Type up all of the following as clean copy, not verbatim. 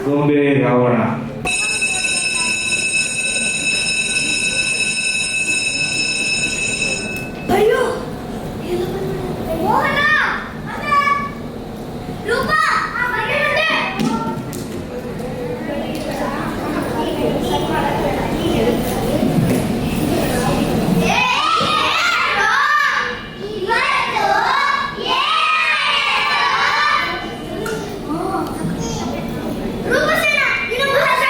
ಗೊಂಬೆ ರಾವಣ. ಅಯ್ಯೋ ಮೋಹನ ರೂಪ ಆ ಮನೆ ಮುಂದೆ ರೂಪಸೇನ ಇನ್ನು ಭಾಷೆ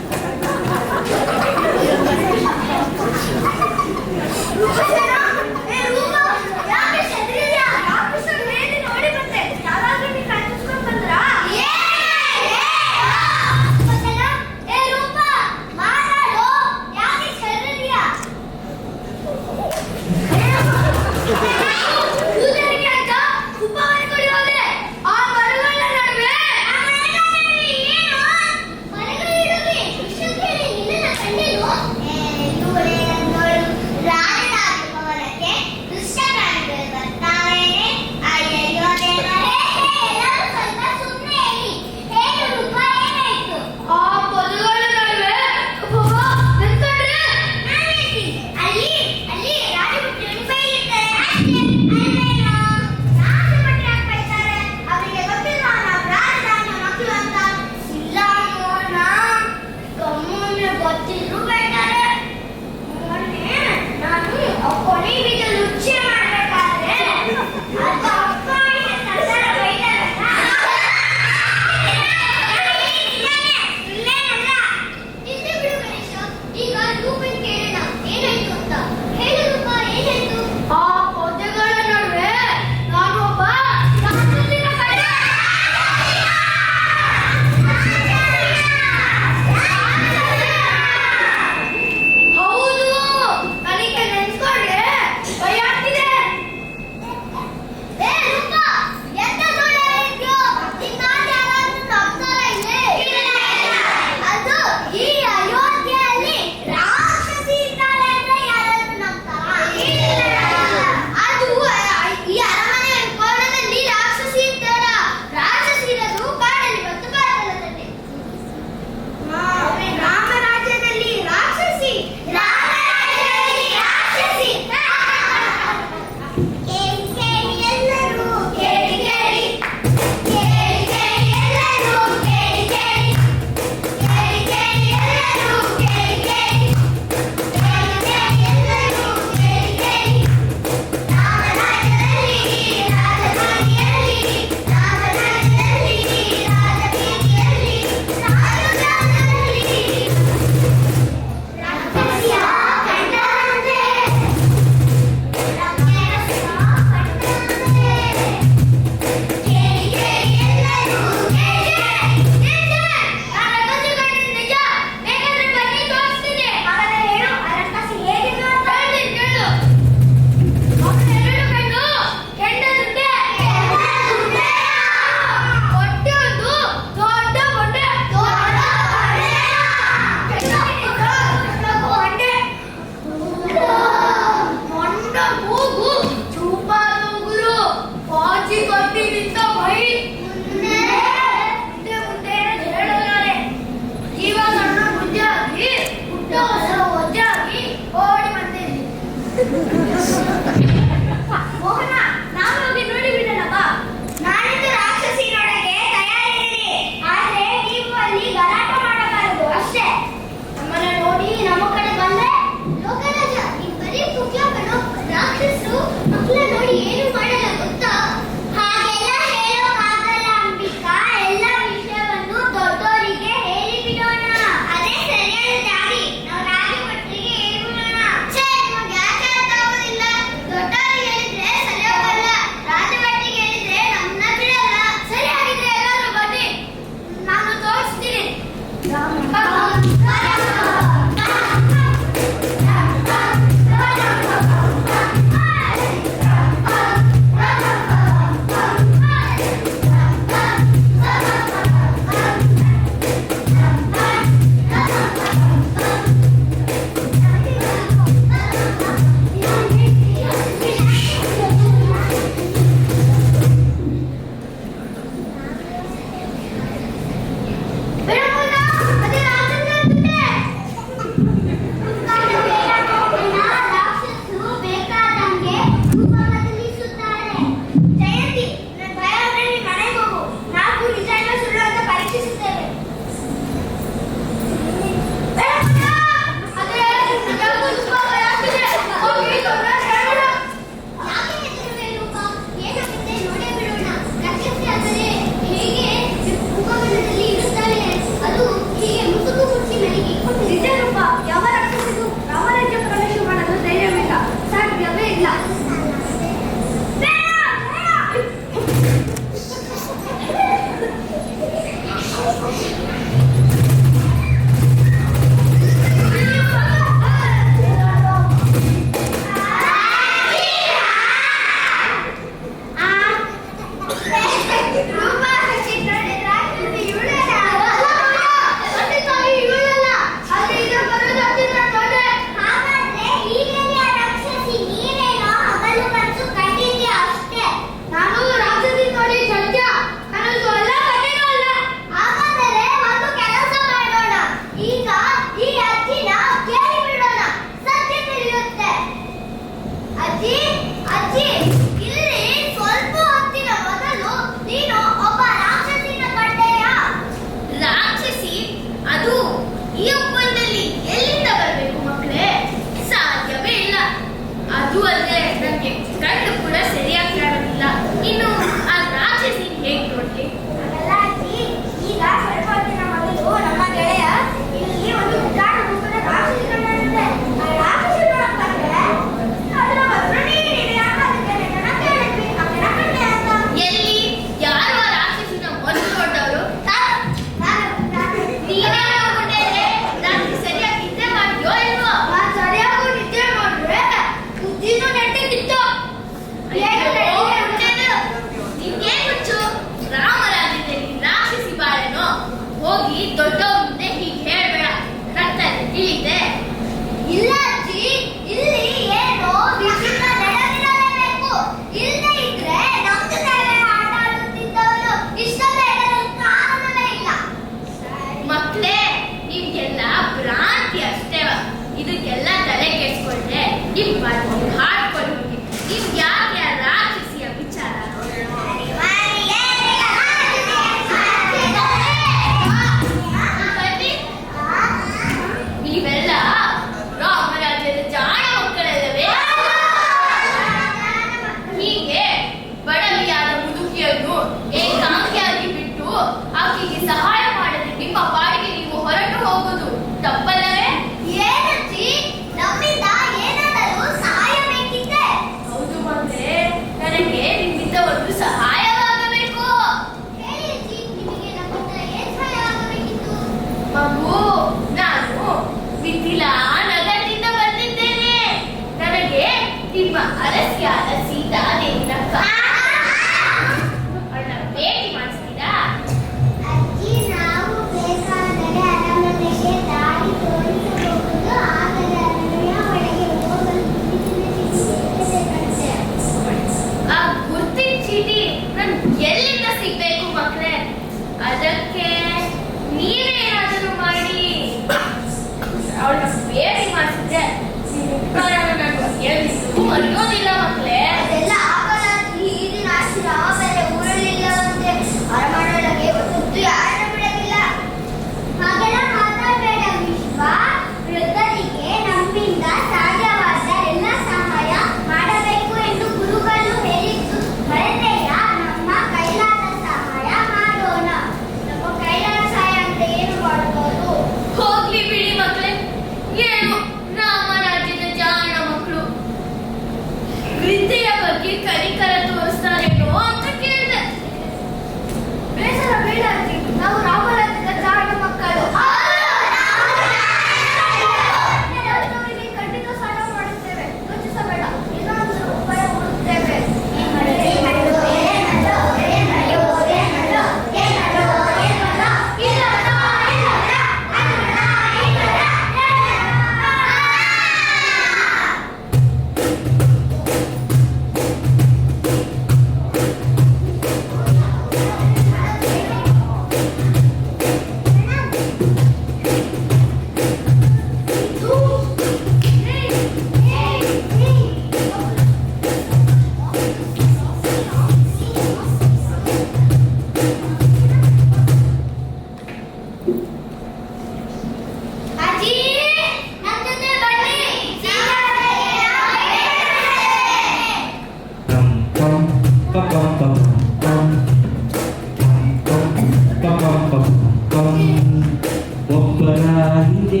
ಒಬ್ಬರ ಹಿಂದೆ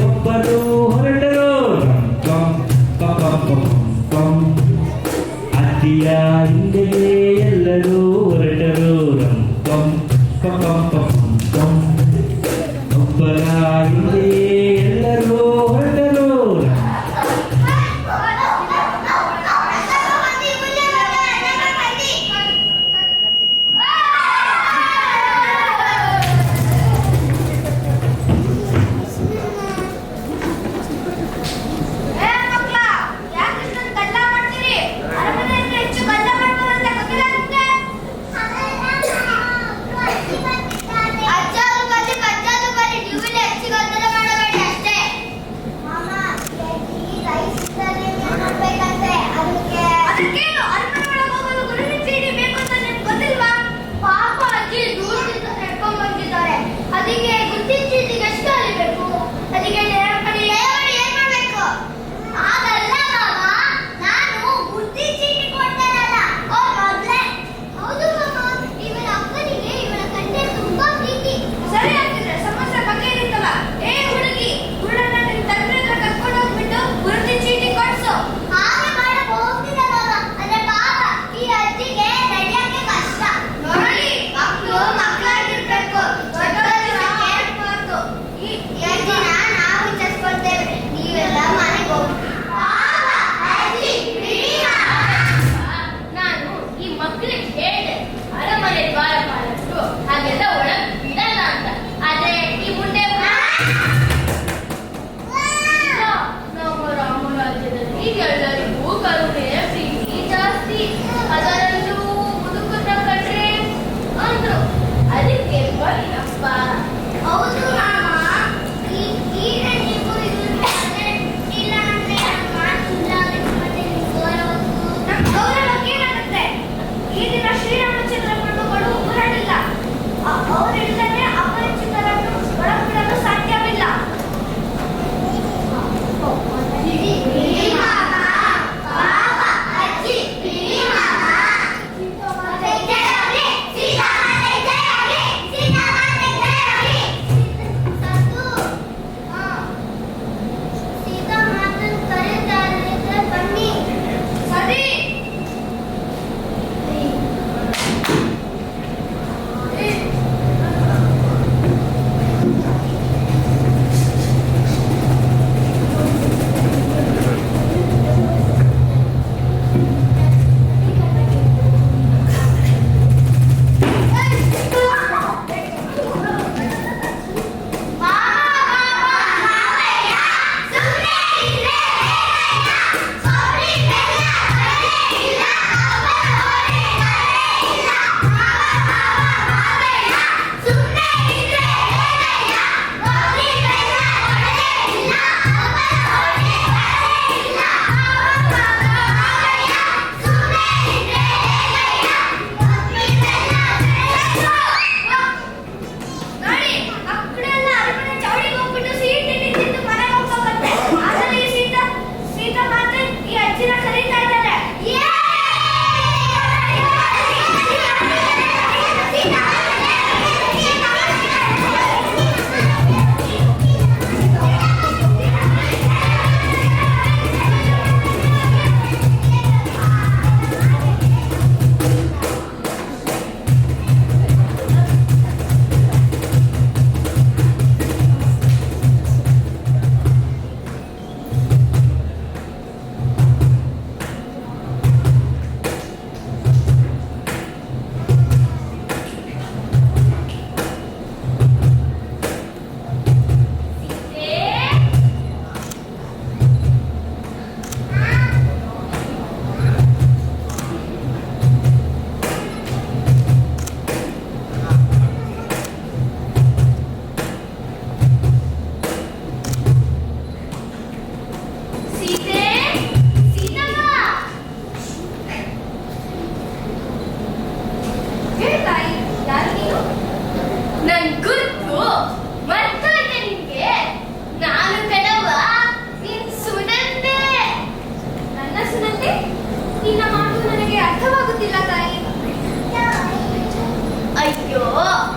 ಒಬ್ಬರು ಹೊರಟರು ಕಂ ಕಂ ಕಂ ಕಂ ಅತ್ತಿಯ ಹಿಂದೆ ಎಲ್ಲರೂ ಹೊರಟರು ಕಂ ಕಂ ಕಂ ಕಂ ಒಬ್ಬರ ಹಿಂದೆ ಎಲ್ಲರೂ ಹೊರಟರು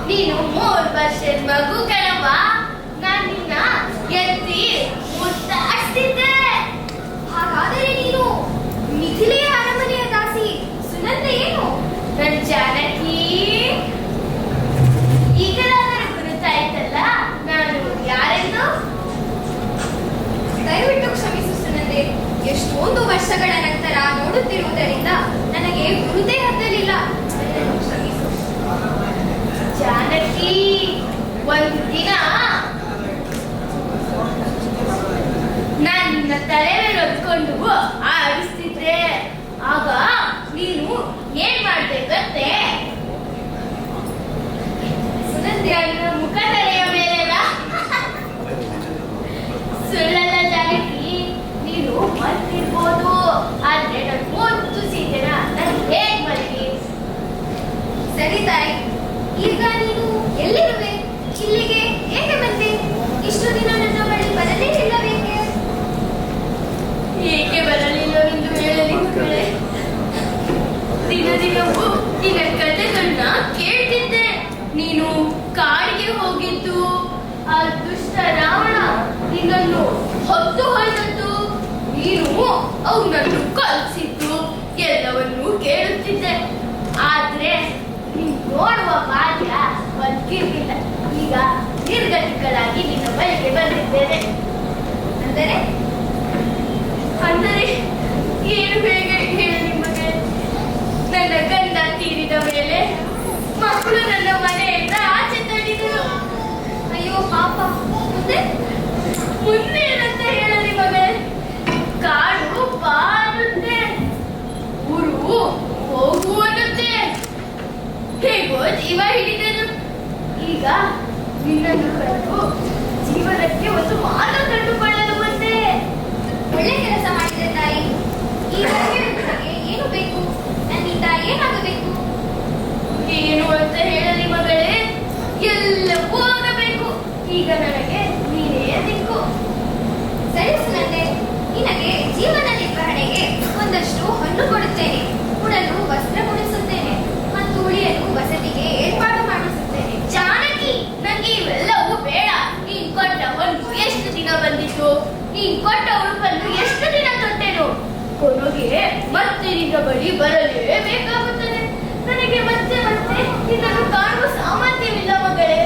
ನೀನು 3 ವರ್ಷದ ಮಗು ಕಣವ್ವ. ನಾನು ಒಂದು ದಿನ ನನ್ನ ತಲೆ ಮೇಲೆ ಹೊತ್ಕೊಂಡು ಆಡಿಸ್ತಿದ್ರೆ ಆಗ ನೀನು ಏನ್ ಮಾಡ್ದೆ ಗೊತ್ತೇ? ಸುನಂದ್ರನ ಮುಖ ತಲೆಯ ಮೇಲೆಲ್ಲ ಸುಳ್ಳಲ್ಲ ಜಾನಕಿ, ನೀನು ಮರ್ತಿರ್ಬೋದು, ಆದ್ರೆ ನಾನು ಒಂದು ಸೀತೆನ ನಾನು ಹೇಗ್ ಮರೀಲಿ? ಸರಿ ತಾಯಿ, ಈಗ ನೀನು ಎಲ್ಲಿರುವೆ? ಇಲ್ಲಿಗೆ ಏಕೆ ಬಂದೆ? ಇಷ್ಟು ದಿನ ನನ್ನ ಬಳಿ ಬರಲೇ ಇಲ್ಲವೇಕೆ? ಏಕೆ ಬರಲಿಲ್ಲವೆಂದು ಹೇಳಲಿ ಮಗಳೇ. ದಿನವೂ ನಿನ್ನ ಕಥೆಗಳನ್ನ ಕೇಳ್ತಿದ್ದೆ. ನೀನು ಕಾಡಿಗೆ ಹೋಗಿದ್ದು, ಆ ದುಷ್ಟ ರಾವಣ ನಿನ್ನನ್ನು ಹೊತ್ತು ಹೊಯ್ದದ್ದು, ನೀನು ಅವನನ್ನು ಕಲಿಸಿದ್ದು ಎಲ್ಲವನ್ನೂ ಕೇಳುತ್ತಿದ್ದೆ. ಆದ್ರೆ ನೀನು ನೋಡುವ ಭಾಗ್ಯ ಬದುಕಿರ್ಲಿಲ್ಲ. ಈಗ ನಿರ್ಗತಿಕರಾಗಿ ನಿನ್ನ ಬಳಿಗೆ ಬಂದಿದ್ದೇನೆ. ಅಂದರೆ ಅಂದರೆ ಏನು ಹೇಗೆ ಹೇಳಿ ನಿಮಗೆ? ನನ್ನ ಗಂಡ ತೀರಿದ ಮೇಲೆ ಮಕ್ಕಳು ನನ್ನ ಮನೆಯಿಂದ ಆಚೆ ತಳ್ಳಿದರು. ಅಯ್ಯೋ ಪಾಪ. ಮುಂದೆ ಮುಂದೆ ಏನಂತ ಹೇಳಲಿ ಮಗಳೇ? ಕಾಡು ಬಾರುತ್ತೆ, ಊರು ಹೋಗು ಅನ್ನುತ್ತೆ. ಹೇಗೋ ಜೀವ ಹಿಡಿದನು. ಈಗ ನಿನ್ನನ್ನು ಕಂಡು ಜೀವನಕ್ಕೆ ಒಂದು ಮಾರ್ಗ ಕಂಡುಕೊಳ್ಳಲು ಬಂದೆ. ಒಳ್ಳೆ ಕೆಲಸ ಮಾಡಿದೆ ತಾಯಿ. ಈಗ ನನಗೆ ಏನು ಬೇಕು? ನನ್ನಿಂದ ಏನಾಗಬೇಕು? ಏನು ಅಂತ ಹೇಳಲಿ ಮಗಳೇ? ಎಲ್ಲವೂ ಆಗಬೇಕು. ಈಗ ನನಗೆ ನೀನೇ ದಿಕ್ಕು. ಸರಿ ಸುನಂದೆ, ನಿನಗೆ ಜೀವನ ನಿರ್ವಹಣೆಗೆ ಒಂದಷ್ಟು ಹೊನ್ನು ಕೊಡುತ್ತೇನೆ. ಉಡಲು ವಸ್ತ್ರ ಕೊಡಿಸುತ್ತೇನೆ ಮತ್ತು ಉಳಿಯಲು ವಸತಿಗೆ ಏರ್ಪಾಡು ಮಾಡಿಸುತ್ತೇನೆ. ಜಾನಕಿ, ನನಗೆ ಇವೆಲ್ಲವೂ ಬೇಡ. ನೀನ್ ಕೊಟ್ಟ ಹೊನ್ನು ಎಷ್ಟು ದಿನ ಬಂದಿತ್ತು? ನೀನ್ ಕೊಟ್ಟ ಉಡುಪನ್ನು ಎಷ್ಟು ದಿನ ತೊಟ್ಟೆನು? ಕೊನೆಗೆ ಮತ್ತೆ ನಿನ್ನ ಬಳಿ ಬರಲೇಬೇಕಾಗುತ್ತದೆ. ನನಗೆ ಮತ್ತೆ ಮತ್ತೆ ನಿನ್ನನ್ನು ಕಾಣುವ ಸಾಮರ್ಥ್ಯವಿಲ್ಲ ಮಗಳೇ.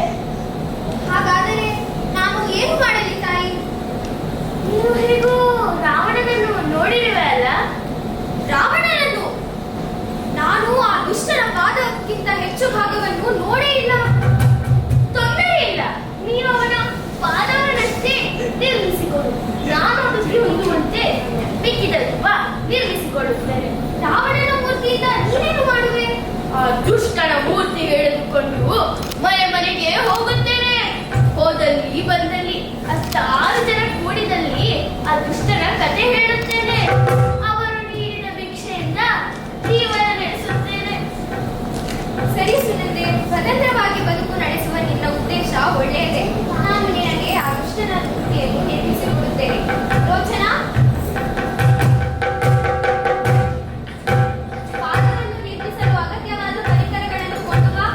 ಹಾಗಾದರೆ ನಾನು ಏನು ಮಾಡಲಿ ತಾಯಿ? ನೀನು ಹೇಗೂ ರಾವಣನನ್ನು ನೋಡಿರುವೆ ಅಲ್ಲ? ರಾವಣನನ್ನು ನಾನು ಆ ದುಷ್ಟರ ಪಾದಕ್ಕಿಂತ ಹೆಚ್ಚು ಭಾಗವನ್ನು ನೋಡೇ ಇಲ್ಲ. ತೊಂದರೆ ಇಲ್ಲ, ನೀನು ಅವನ ಪಾದವನ್ನಷ್ಟೇ ನಿರ್ಮಿಸಿಕೊಡು. ನಾನು ಅದಕ್ಕೆ ಹೊಂದುವಂತೆ ಮಿಕ್ಕಿದಲ್ಪ ನಿರ್ಮಿಸಿಕೊಳ್ಳುತ್ತೇನೆ. ರಾವಣನ ಮೂರ್ತಿಯಿಂದ ನೀನೇನು ಮಾಡುವೆ? ಆ ದುಷ್ಟನ ಮೂರ್ತಿ ಎಳೆದುಕೊಂಡು ಮನೆ ಮನೆಗೆ ಹೋಗುತ್ತೇನೆ. ಹೋದಲ್ಲಿ ಬಂದಲ್ಲಿ 16 ಜನ ಕೂಡಿದಲ್ಲಿ ಆ ದುಷ್ಟನ ಕತೆ ಹೇಳುತ್ತೇನೆ. ಅವರು ನೀಡಿದ ಭಿಕ್ಷೆಯಿಂದ ಜೀವನ ನಡೆಸುತ್ತೇನೆ. ಸರಿ ಸುನಂದೆ, ಸ್ವತಂತ್ರವಾಗಿ ಬದುಕು ನಡೆಸುವ ನಿನ್ನ ಉದ್ದೇಶ ಒಳ್ಳೆಯದೇ. ನಾನು ನಿನಗೆ ಆ ದುಷ್ಟನ ಮೂರ್ತಿಯನ್ನು ನಿರ್ಮಿಸಿಕೊಡುತ್ತೇನೆ. ರೋಚನಾ, ಪಾದವನ್ನು ನಿರ್ಮಿಸಲು ಅಗತ್ಯವಾದ ಪರಿಕರಗಳನ್ನು ಕೊಂಡು ಬಾ.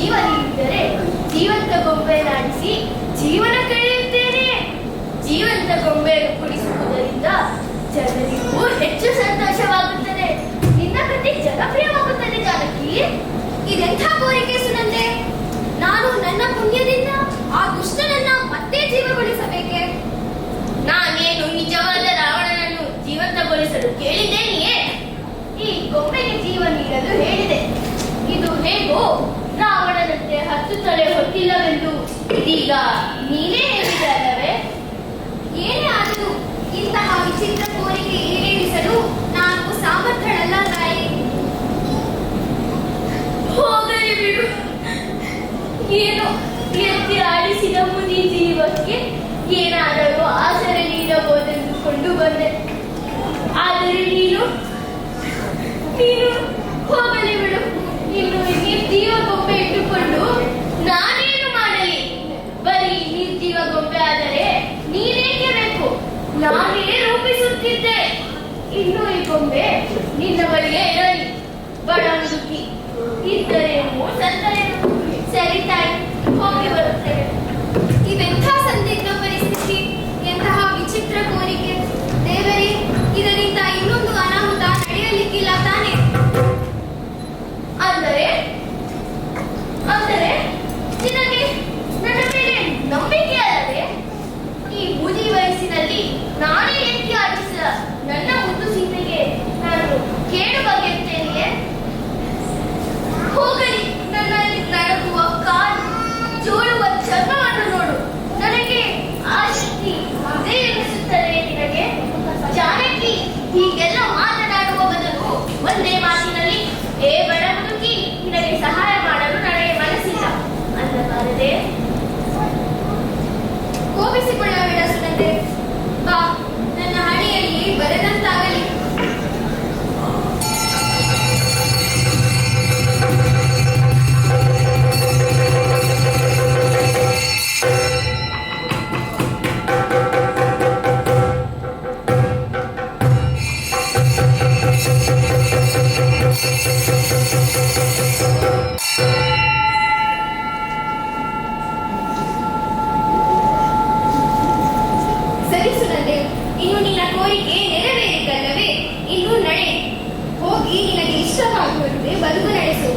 ಜೀವ ನೀಡಿದರೆ ಜೀವಂತ ಗೊಂಬೆಯನ್ನಾಡಿಸಿ ಜೀವನ ಕಳೆಯುತ್ತೇನೆ. ಜೀವಂತ ಗೊಂಬೆಯನ್ನು ಕುಡಿಸುವುದರಿಂದ ಜನರಿಗೂ ಹೆಚ್ಚು ಸಂತೋಷವಾಗುತ್ತದೆ. ನಿನ್ನ ಕಥೆ ಜನಪ್ರಿಯವಾಗುತ್ತದೆ ಜಾನಕಿ. ಇದೆಂಥ ಕೋರಿಕೆ ಸುನಂದೆ? ನಾನು ನನ್ನ ಪುಣ್ಯದಿಂದ ಆ ದುಷ್ಟನನ್ನ ಮತ್ತೆ ಜೀವಗೊಳಿಸಬೇಕೆ? ನಾನೇನು ನಿಜವಾದ ರಾವಣನನ್ನು ಜೀವಂತಗೊಳಿಸಲು ಕೇಳಿದ್ದೇನೆಯೇ? ಈ ಗೊಂಬೆಗೆ ಜೀವ ನೀಡಲು ಹೇಳಿದೆ. ಇದು ಹೇಗೋ ರಾವಣನಂತೆ 10 ತಲೆ ಹೊತ್ತಿಲ್ಲವೆಂದು ಇದೀಗ ನೀನೇ ಹೇಳಿದೆ ಅಲ್ಲವೇ? ಏನೇ ಆದರೂ ಇಂತಹ ವಿಚಿತ್ರ ಕೋರಿಕೆ ಈಡೇರಿಸಲು ನಾನು ಸಾಮರ್ಥ್ಯಳಲ್ಲ ತಾಯಿ. ಹೋಗಲಿ ಬಿಡು. ಏನೋ ಎತ್ತಿ ಆಡಿಸಿದ ಮುದಿ ಜೀವಕ್ಕೆ ಏನಾದರೂ ಆಸರೆ ನೀಡಬಹುದೆಂದುಕೊಂಡು ಬಂದೆ. ಆದರೆ ನೀನು ಹೋಗಲಿ ಬಿಡು. ಇನ್ನು ನಿರ್ಜೀವ ಗೊಂಬೆ ಇಟ್ಟುಕೊಂಡು ನಾನೇನು ಮಾಡಲಿ? ಬರೀ ನಿರ್ಜೀವ ಗೊಂಬೆ ಆದರೆ ನೀನೇಕೆ ಬೇಕು? ನಾನೇ ರೂಪಿಸುತ್ತಿದ್ದೆ. ಇನ್ನು ಈ ಗೊಂಬೆ ನಿನ್ನ ಬಳಿಗೆ ಇರಲಿ. ಬಡ ಮುದುಕಿ ಇದ್ದರೇನು ಸತ್ತರೇನು. ಸರಿ ತಾಯಿ, ಹೋಗಿ ಬರುತ್ತೇವೆ. ಇವೆಂಥ ಸಂದಿಗ್ಧ ಪರಿಸ್ಥಿತಿ, ಎಂತಹ ವಿಚಿತ್ರ ಕೋರಿಕೆ. ದೇವರೇ, ಇದರಿಂದ ಇನ್ನೊಂದು ಅನಾಹುತ ನಡೆಯಲಿಕ್ಕಿಲ್ಲ ತಾನೆ? ಅಂದರೆ ನಿನಗೆ ನನ್ನ ಮೇಲೆ ನಂಬಿಕೆ ಅಲ್ಲವೇ? ಈ ಮುದಿ ವಯಸ್ಸಿನಲ್ಲಿ ನಾನೇ ಎತ್ತಿ ಆಡಿಸಿದ ನನ್ನ ಮುದ್ದು ಸೀತೆಗೆ ನಾನು ಕೇಡು ಬಗೆಯುತ್ತೇನೆಯೇ? ಹೋಗಲಿ. ನನ್ನಲ್ಲಿ ನಡಗುವ ಕಾಲು, ಜೋಳುವ ಚರ್ಮವನ್ನು ನೋಡು. ನನಗೆ ಆ ಶಕ್ತಿ ಅದೇ ಎನಿಸುತ್ತದೆ ನಿನಗೆ? ಜಾನಕಿ, ಹೀಗೆಲ್ಲ ಮಾತನಾಡುವ ಬದಲು ಒಂದೇ ಮಾತಿನಲ್ಲಿ, ಏ ಬಡ ಮುದುಕಿ, ನಿನಗೆ ಸಹಾಯ ಮಾಡಲು ನನಗೆ ಮನಸ್ಸಿಲ್ಲ ಅನ್ನಬಾರದೆ? ಕೋಪಿಸಿಕೊಳ್ಳಬೇಡ ಸುನಂದೆ. ಬಾ, ನನ್ನ ಹಣೆಯಲ್ಲಿ ಬರೆದಂತಾಗಲಿ. ಸರಿ ಸುನಂದೆ, ಇನ್ನು ನಿನ್ನ ಕೋರಿಕೆ ನೆರವೇರಿದ್ದಲ್ಲವೇ? ಇನ್ನು ನಡೆ. ಹೋಗಿ ನಿನಗೆ ಇಷ್ಟವಾಗುವಂತೆ ಬದುಕು ನಡೆಸು.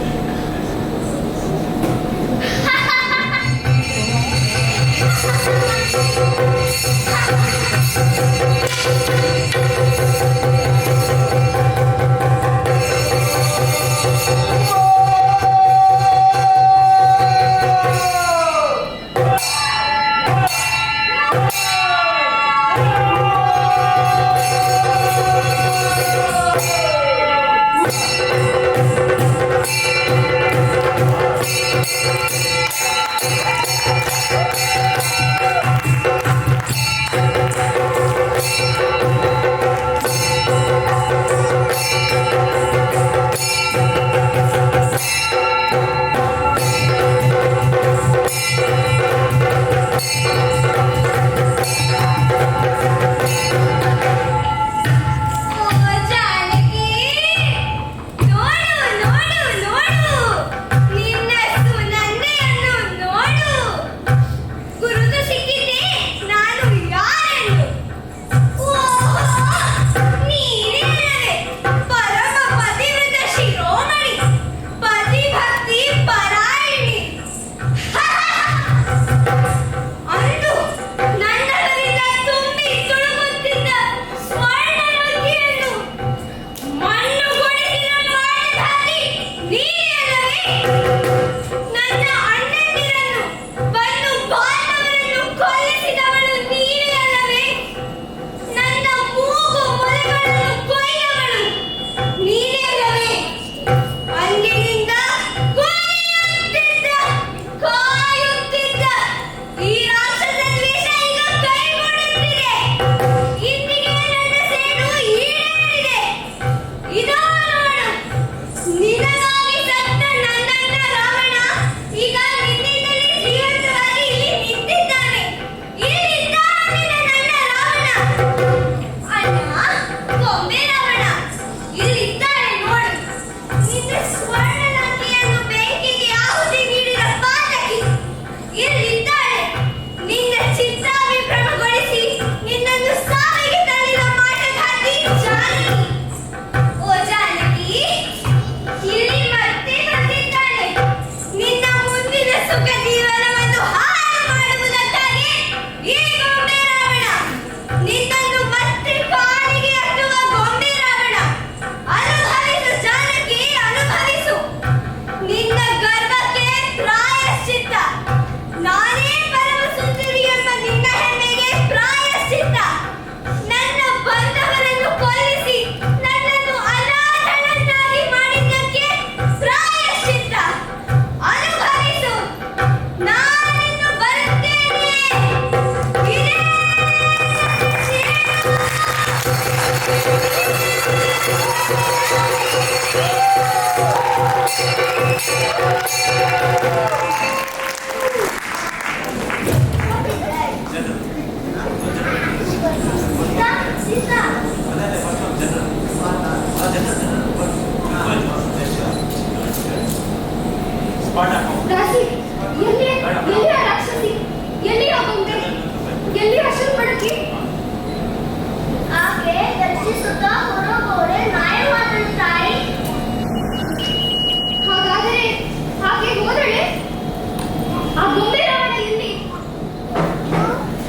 ಸುಖ ಜೀವನವನ್ನು ಹಾಳು ಮಾಡುವುದಕ್ಕಾಗಿ ಈ ಗೊಂಬೆ ರಾವಣ ನಿನ್ನನ್ನು ಮತ್ತೆ ಪಾಲಿಗೆ ಹತ್ತುವ ಗೊಂಬೆ ರಾವಣ. ಅನುಭವಿಸು ಜಾನಕಿ, ಅನುಭವಿಸು. ನಿನ್ನ ಗರ್ವಕ್ಕೆ ಪ್ರಾಯಶ್ಚಿತ್ತ. ನಾನೇ ಪರಮ ಸುಂದರಿ ಎಂಬ ನಿನ್ನ ಹೆಮ್ಮೆಗೆ ಪ್ರಾಯಶ್ಚಿತ್ತ. ನನ್ನ ಬಂಧವರನ್ನು ಕೊಲ್ಲಿಸಿ ನನ್ನನ್ನು ಅನಾಥಳನ್ನಾಗಿ ಮಾಡಿದ್ದಕ್ಕೆ ಪ್ರಾಯಶ್ಚಿತ್ತ. ಅನುಭವಿಸು. ನಾನಿನ್ನು ಬರುತ್ತೇನೆ. ಇದೇ ದಾಸಿ, ಎಲ್ಲಿಯ ರಾಕ್ಷಸಿ? ಎಲ್ಲಿಯ ಗೊಂಬೆ? ಎಲ್ಲಿಯ ಅಶುಲ್ಪಡಕಿ? ಆಕೆ ದರ್ಶಿಸುತ್ತಾ ಹೊರಗೋಡೆ ಮಾಯವಾದಳು ತಾಯಿ. ಹಾಗಾದರೆ ಹಾಗೆ ಹೋದಳೆ? ಆ ಗೊಂಬೆ ರಾವಣ ಎಲ್ಲಿ?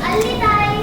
ಅಲ್ಲಿ ತಾಯಿ.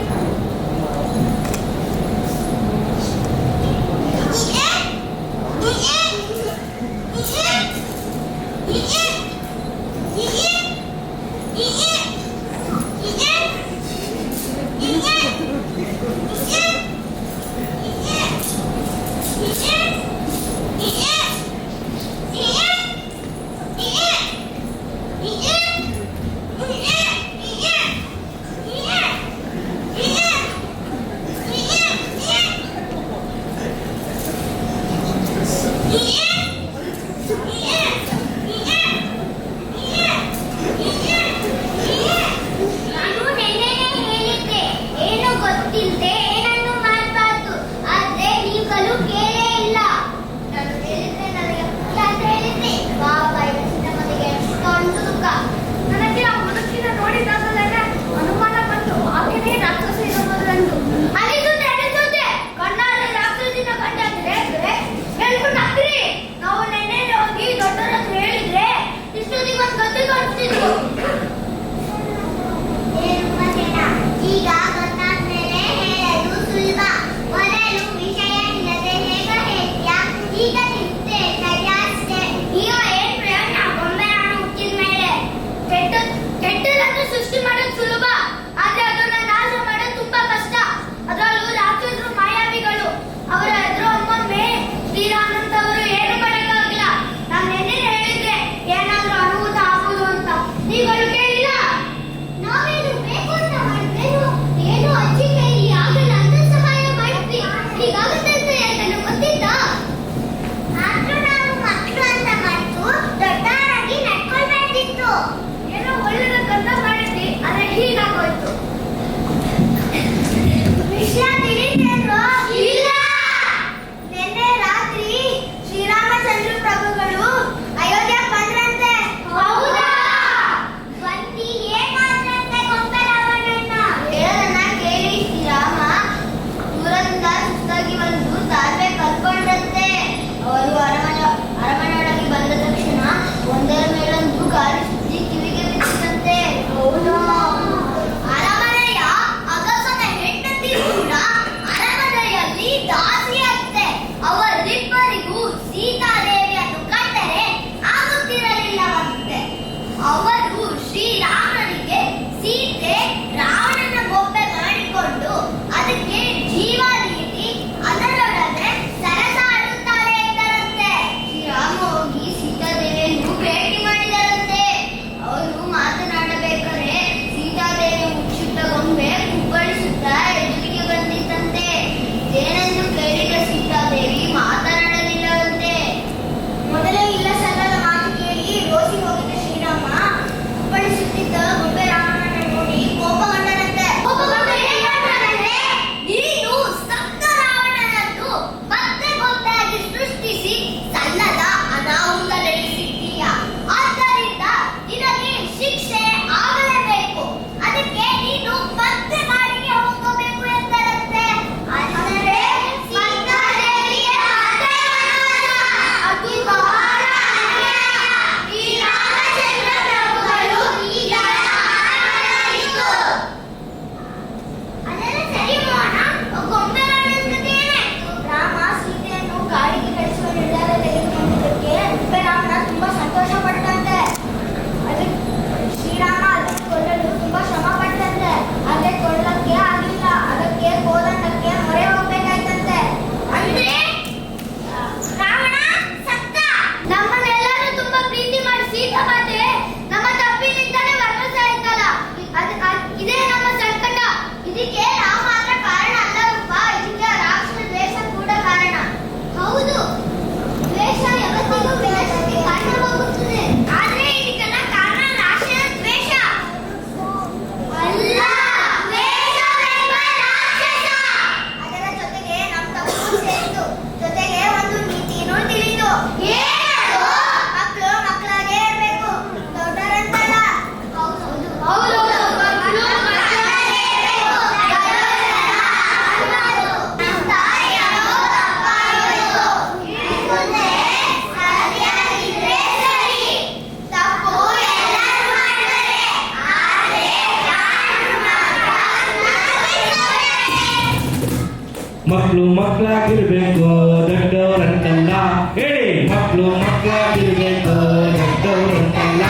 ಮಕ್ಕಳು ಮಕ್ಕಳಾಗಿರ್ಬೇಕು ದೊಡ್ಡವರಂತಲ್ಲ ಹೇಳಿ ಮಕ್ಕಳು ಮಕ್ಕಳಾಗಿರ್ಬೇಕು ದೊಡ್ಡವರಂತಲ್ಲ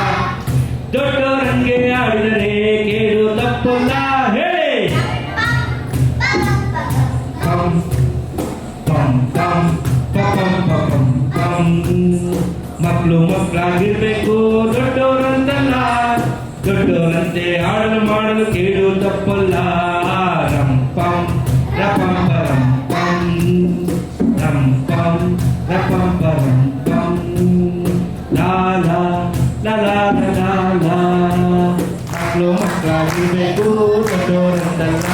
ದೊಡ್ಡವರಂಗೆ ಆಡಿದರೆ ಕೇಳು ತಪ್ಪಲ್ಲ ಹೇಳಿ ಪಂ ಪಂ ಪಂ ಪಂ ಪಂ ಪಂ ಮಕ್ಕಳು ಮಕ್ಕಳಾಗಿರ್ಬೇಕು ದೊಡ್ಡವರಂತಲ್ಲ ದೊಡ್ಡವರಂತೆ ಆಡಲು ಮಾಡಲು ಕೇಳು ತಪ್ಪಲ್ಲ ರಂ ಪಂ ರಪಂ ಪರಂ ಪಂ ರಂ ಪಂ ರಪಂ ಪರಂ ಪಂ ಲಾ ಲಾ ಲಾ ಲಾ ಲಾ ಲಾ ಮಕ್ಕಳು ಮಕ್ಕಳಾಗಿರ್ಬೇಕು ದೊಡ್ಡವರಂತಲ್ಲ